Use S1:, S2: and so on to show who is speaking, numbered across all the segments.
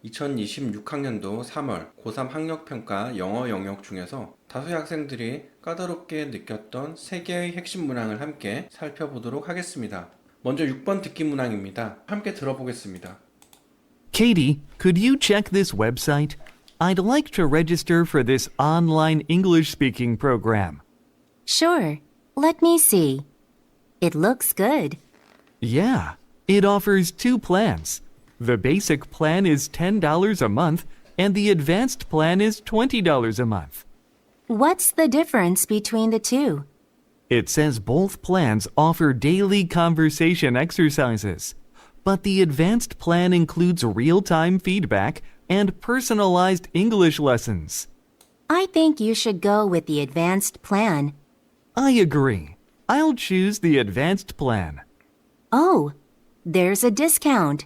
S1: 2026학년도 3월 고3 학력평가 영어 영역 중에서 다수의 학생들이 까다롭게 느꼈던 3개의 핵심 문항을 함께 살펴보도록 하겠습니다. 먼저 6번 듣기 문항입니다. 함께 들어보겠습니다.
S2: Katie, could you check this website? I'd like to register for this online English speaking program.
S3: Sure. Let me see. It looks good.
S2: Yeah, it offers two plans. The basic plan is $10 a month, and the advanced plan is $20 a month.
S3: What's the difference between the two?
S2: It says both plans offer daily conversation exercises, but the advanced plan includes real-time feedback and personalized English lessons.
S3: I think you should go with the advanced plan.
S2: I agree. I'll choose the advanced plan.
S3: Oh, there's a discount.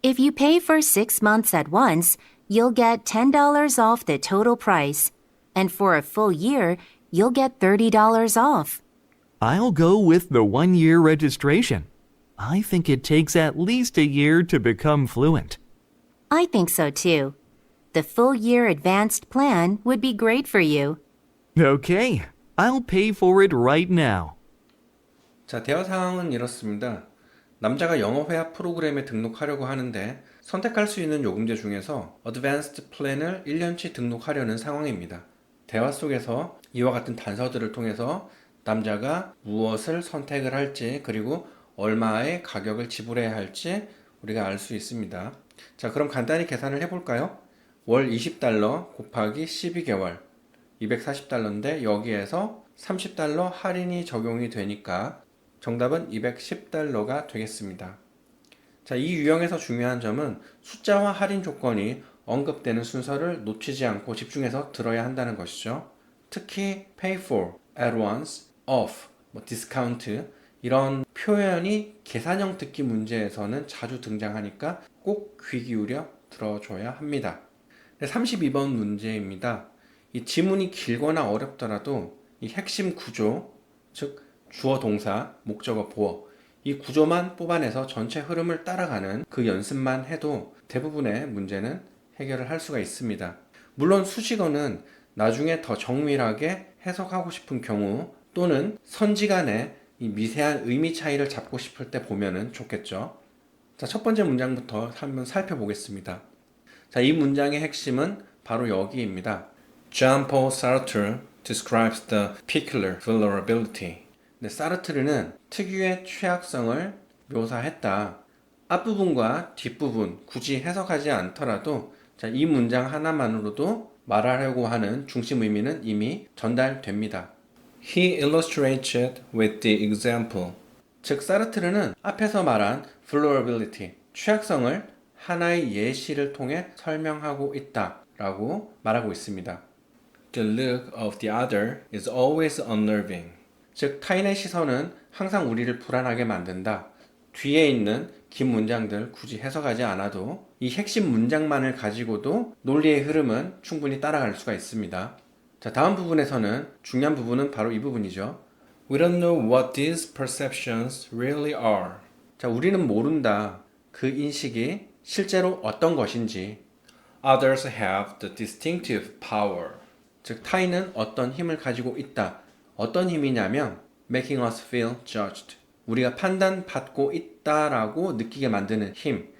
S3: If you pay for 6 months at once, you'll get $10 off the total price. And for a full year, you'll get $30 off.
S2: I'll go with the 1-year registration. I think it takes at least a year to become fluent.
S3: I think so too. The full year advanced plan would be great for you.
S2: Okay, I'll pay for it right now.
S1: 자, 대화 상황은 이렇습니다. 남자가 영어 회화 프로그램에 등록하려고 하는데 선택할 수 있는 요금제 중에서 어드밴스드 플랜을 1년치 등록하려는 상황입니다. 대화 속에서 이와 같은 단서들을 통해서 남자가 무엇을 선택을 할지 그리고 얼마의 가격을 지불해야 할지 우리가 알 수 있습니다. 자, 그럼 간단히 계산을 해볼까요? 월 $20 곱하기 12개월 240달러인데 여기에서 $30 할인이 적용이 되니까 정답은 $210가 되겠습니다. 자, 이 유형에서 중요한 점은 숫자와 할인 조건이 언급되는 순서를 놓치지 않고 집중해서 들어야 한다는 것이죠. 특히 pay for, at once, off, discount 이런 표현이 계산형 듣기 문제에서는 자주 등장하니까 꼭 귀 기울여 들어줘야 합니다. 32번 문제입니다. 이 지문이 길거나 어렵더라도 이 핵심 구조, 즉 주어 동사, 목적어 보어 이 구조만 뽑아내서 전체 흐름을 따라가는 그 연습만 해도 대부분의 문제는 해결을 할 수가 있습니다. 물론 수식어는 나중에 더 정밀하게 해석하고 싶은 경우 또는 선지간에 이 미세한 의미 차이를 잡고 싶을 때 보면은 좋겠죠. 자, 첫 번째 문장부터 한번 살펴보겠습니다. 자, 이 문장의 핵심은 바로 여기입니다. Jean-Paul Sartre describes the peculiar vulnerability. 네, 사르트르는 특유의 취약성을 묘사했다. 앞부분과 뒷부분 굳이 해석하지 않더라도 자, 이 문장 하나만으로도 말하려고 하는 중심 의미는 이미 전달됩니다. He illustrates it with the example. 즉 사르트르는 앞에서 말한 vulnerability, 취약성을 하나의 예시를 통해 설명하고 있다라고 말하고 있습니다. The look of the other is always unnerving. 즉 타인의 시선은 항상 우리를 불안하게 만든다. 뒤에 있는 긴 문장들 굳이 해석하지 않아도 이 핵심 문장만을 가지고도 논리의 흐름은 충분히 따라갈 수가 있습니다. 자, 다음 부분에서는 중요한 부분은 바로 이 부분이죠. We don't know what these perceptions really are. 자, 우리는 모른다. 그 인식이 실제로 어떤 것인지. Others have the distinctive power. 즉 타인은 어떤 힘을 가지고 있다. 어떤 힘이냐면 making us feel judged. 우리가 판단받고 있다라고 느끼게 만드는 힘.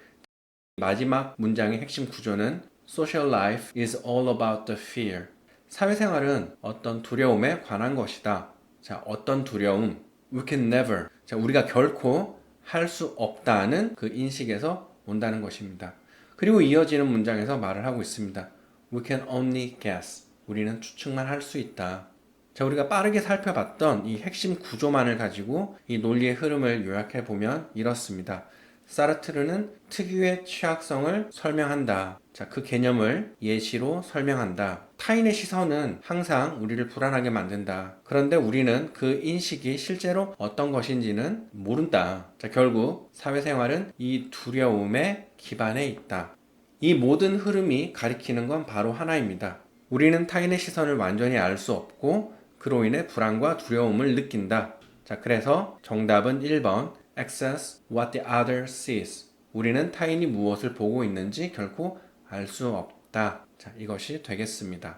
S1: 마지막 문장의 핵심 구조는 social life is all about the fear. 사회생활은 어떤 두려움에 관한 것이다. 자, 어떤 두려움? We can never. 자, 우리가 결코 할 수 없다는 그 인식에서 온다는 것입니다. 그리고 이어지는 문장에서 말을 하고 있습니다. We can only guess. 우리는 추측만 할 수 있다. 자, 우리가 빠르게 살펴봤던 이 핵심 구조만을 가지고 이 논리의 흐름을 요약해 보면 이렇습니다. 사르트르는 특유의 취약성을 설명한다. 자, 그 개념을 예시로 설명한다. 타인의 시선은 항상 우리를 불안하게 만든다. 그런데 우리는 그 인식이 실제로 어떤 것인지는 모른다. 자, 결국 사회생활은 이 두려움에 기반해 있다. 이 모든 흐름이 가리키는 건 바로 하나입니다. 우리는 타인의 시선을 완전히 알 수 없고 그로 인해 불안과 두려움을 느낀다. 자, 그래서 정답은 1번 Access what the other sees. 우리는 타인이 무엇을 보고 있는지 결코 알 수 없다. 자, 이것이 되겠습니다.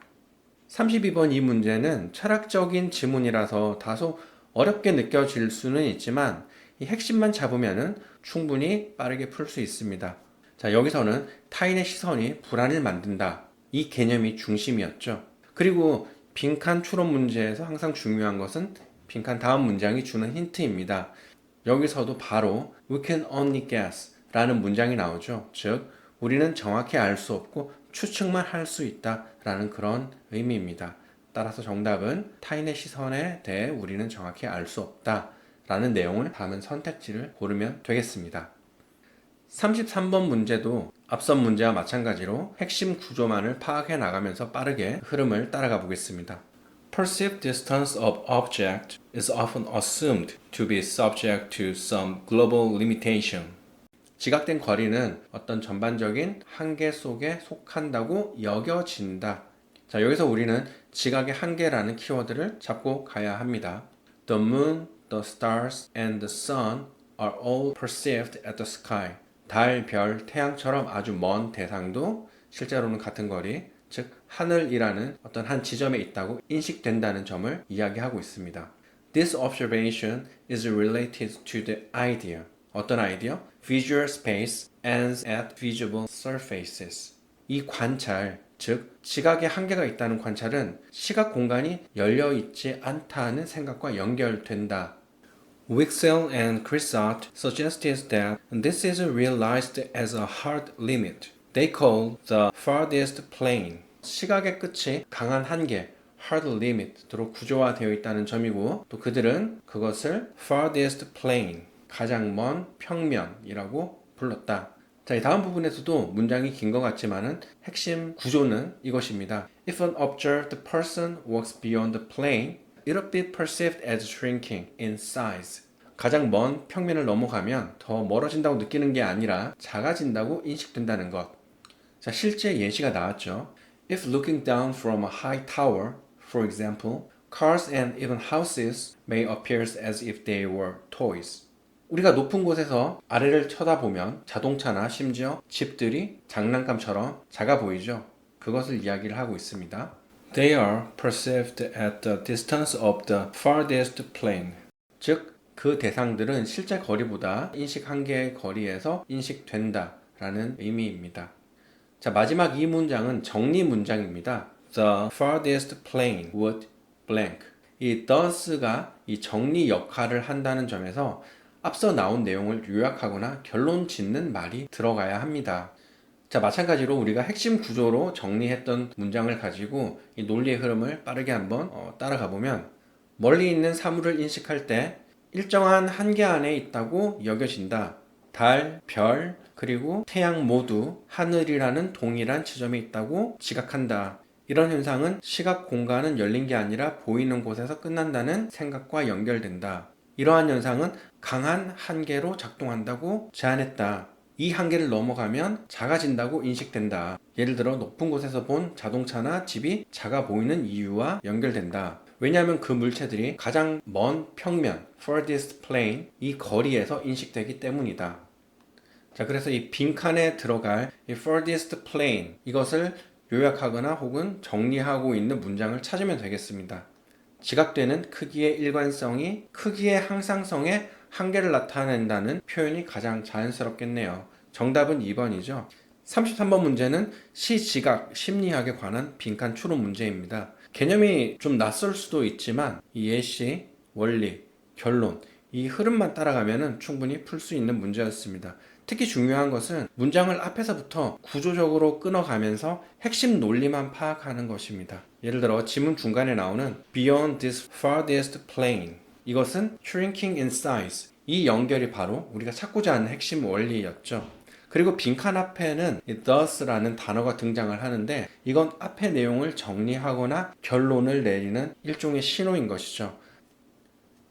S1: 32번 이 문제는 철학적인 지문이라서 다소 어렵게 느껴질 수는 있지만 이 핵심만 잡으면은 충분히 빠르게 풀 수 있습니다. 자, 여기서는 타인의 시선이 불안을 만든다. 이 개념이 중심이었죠. 그리고 빈칸 추론 문제에서 항상 중요한 것은 빈칸 다음 문장이 주는 힌트입니다. 여기서도 바로 we can only guess 라는 문장이 나오죠. 즉, 우리는 정확히 알 수 없고 추측만 할 수 있다 라는 그런 의미입니다. 따라서 정답은 타인의 시선에 대해 우리는 정확히 알 수 없다 라는 내용을 담은 선택지를 고르면 되겠습니다. 33번 문제도 앞선 문제와 마찬가지로 핵심 구조만을 파악해 나가면서 빠르게 흐름을 따라가 보겠습니다. Perceived distance of object is often assumed to be subject to some global limitation. 지각된 거리는 어떤 전반적인 한계 속에 속한다고 여겨진다. 자, 여기서 우리는 지각의 한계라는 키워드를 잡고 가야 합니다. The moon, the stars, and the sun are all perceived at the sky. 달, 별, 태양처럼 아주 먼 대상도 실제로는 같은 거리, 즉 하늘이라는 어떤 한 지점에 있다고 인식된다는 점을 이야기하고 있습니다. This observation is related to the idea. 어떤 아이디어? Visual space ends at visible surfaces. 이 관찰, 즉 시각의 한계가 있다는 관찰은 시각 공간이 열려 있지 않다는 생각과 연결된다. Wicksell and Crissat suggested that this is realized as a hard limit. They call the farthest plane. 시각의 끝이 강한 한계, hard limit로 구조화되어 있다는 점이고 또 그들은 그것을 farthest plane, 가장 먼 평면이라고 불렀다. 자, 이 다음 부분에서도 문장이 긴 것 같지만은 핵심 구조는 이것입니다. If an observed person walks beyond the plane, it will be perceived as shrinking in size. 가장 먼 평면을 넘어가면 더 멀어진다고 느끼는 게 아니라 작아진다고 인식된다는 것. 자, 실제 예시가 나왔죠. If looking down from a high tower, for example, cars and even houses may appear as if they were toys. 우리가 높은 곳에서 아래를 쳐다보면 자동차나 심지어 집들이 장난감처럼 작아 보이죠. 그것을 이야기를 하고 있습니다. They are perceived at the distance of the farthest plane. 즉, 그 대상들은 실제 거리보다 인식 한계의 거리에서 인식된다 라는 의미입니다. 자, 마지막 이 문장은 정리 문장입니다. The farthest plane would blank. 이 does가 이 정리 역할을 한다는 점에서 앞서 나온 내용을 요약하거나 결론 짓는 말이 들어가야 합니다. 자, 마찬가지로 우리가 핵심 구조로 정리했던 문장을 가지고 이 논리의 흐름을 빠르게 한번 따라가 보면 멀리 있는 사물을 인식할 때 일정한 한계 안에 있다고 여겨진다. 달, 별, 그리고 태양 모두 하늘이라는 동일한 지점에 있다고 지각한다. 이런 현상은 시각 공간은 열린 게 아니라 보이는 곳에서 끝난다는 생각과 연결된다. 이러한 현상은 강한 한계로 작동한다고 제안했다. 이 한계를 넘어가면 작아진다고 인식된다. 예를 들어 높은 곳에서 본 자동차나 집이 작아 보이는 이유와 연결된다. 왜냐하면 그 물체들이 가장 먼 평면, farthest plane, 이 거리에서 인식되기 때문이다. 자, 그래서 이 빈칸에 들어갈 이 farthest plane, 이것을 요약하거나 혹은 정리하고 있는 문장을 찾으면 되겠습니다. 지각되는 크기의 일관성이 크기의 항상성의 한계를 나타낸다는 표현이 가장 자연스럽겠네요. 정답은 2번이죠. 33번 문제는 시지각 심리학에 관한 빈칸 추론 문제입니다. 개념이 좀 낯설 수도 있지만 이 예시, 원리, 결론, 이 흐름만 따라가면 충분히 풀 수 있는 문제였습니다. 특히 중요한 것은 문장을 앞에서부터 구조적으로 끊어가면서 핵심 논리만 파악하는 것입니다. 예를 들어 지문 중간에 나오는 Beyond this farthest plane, 이것은 shrinking in size, 이 연결이 바로 우리가 찾고자 하는 핵심 원리였죠. 그리고 빈칸 앞에는 thus라는 단어가 등장을 하는데 이건 앞의 내용을 정리하거나 결론을 내리는 일종의 신호인 것이죠.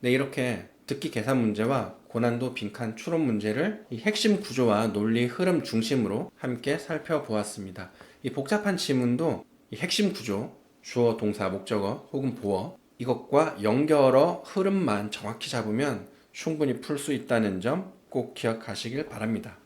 S1: 네, 이렇게 듣기 계산 문제와 고난도 빈칸 추론 문제를 이 핵심 구조와 논리 흐름 중심으로 함께 살펴보았습니다. 이 복잡한 지문도 이 핵심 구조, 주어, 동사, 목적어 혹은 보어, 이것과 연결어 흐름만 정확히 잡으면 충분히 풀 수 있다는 점 꼭 기억하시길 바랍니다.